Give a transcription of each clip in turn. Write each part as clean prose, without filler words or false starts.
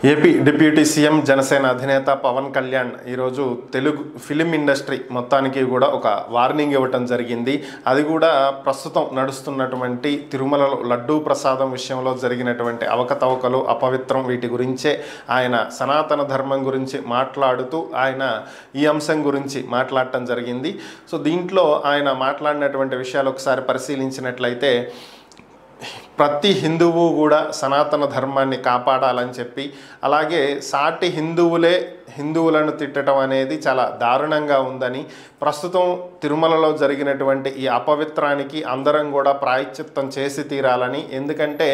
AP deputy CM Janasena అధినేత పవన్ కళ్యాణ్ ఈరోజు Telugu film industry మొత్తానికి కూడా ఒక వార్నింగ్ ఇవ్వటం జరిగింది. అది కూడా ప్రస్తుతం నడుస్తున్నటువంటి తిరుమలలో లడ్డూ ప్రసాదం విషయంలో జరిగినటువంటి అవకతవకలు, అపవిత్రం, వీటి గురించే ఆయన సనాతన ధర్మం గురించి మాట్లాడుతూ ఆయన ఈ అంశం గురించి మాట్లాడటం జరిగింది. సో దీంట్లో ఆయన మాట్లాడినటువంటి విషయాలు ఒకసారి పరిశీలించినట్లయితే, ప్రతి హిందువు కూడా సనాతన ధర్మాన్ని కాపాడాలని చెప్పి, అలాగే సాటి హిందువులను తిట్టడం అనేది చాలా దారుణంగా ఉందని, ప్రస్తుతం తిరుమలలో జరిగినటువంటి ఈ అపవిత్రానికి అందరం కూడా ప్రాయశ్చిత్తం చేసి తీరాలని, ఎందుకంటే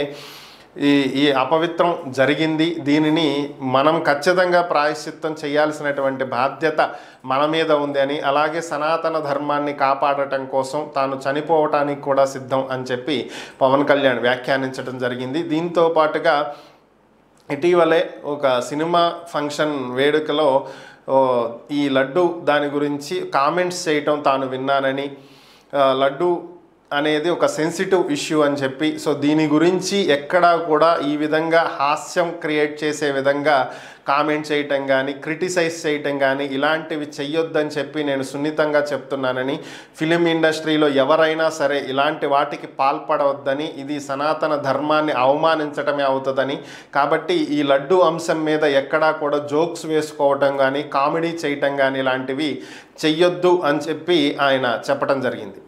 ఈ అపవిత్రం జరిగింది, దీనిని మనం ఖచ్చితంగా ప్రాయశ్చిత్తం చేయాల్సినటువంటి బాధ్యత మన మీద ఉంది అని, అలాగే సనాతన ధర్మాన్ని కాపాడటం కోసం తాను చనిపోవటానికి కూడా సిద్ధం అని చెప్పి పవన్ కళ్యాణ్ వ్యాఖ్యానించడం జరిగింది. దీంతో పాటుగా ఇటీవలే ఒక సినిమా ఫంక్షన్ వేడుకలో ఈ లడ్డు దాని గురించి కామెంట్స్ చేయటం తాను విన్నానని, లడ్డు అనేది ఒక సెన్సిటివ్ ఇష్యూ అని చెప్పి, సో దీని గురించి ఎక్కడా కూడా ఈ విధంగా హాస్యం క్రియేట్ చేసే విధంగా కామెంట్ చేయటం కానీ, క్రిటిసైజ్ చేయటం కానీ ఇలాంటివి చెయ్యొద్దని చెప్పి నేను సున్నితంగా చెప్తున్నానని, ఫిలిం ఇండస్ట్రీలో ఎవరైనా సరే ఇలాంటి వాటికి పాల్పడవద్దని, ఇది సనాతన ధర్మాన్ని అవమానించటమే అవుతుందని, కాబట్టి ఈ లడ్డు అంశం మీద ఎక్కడా కూడా జోక్స్ వేసుకోవటం కానీ, కామెడీ చేయటం కానీ ఇలాంటివి చెయ్యొద్దు అని చెప్పి ఆయన చెప్పడం జరిగింది.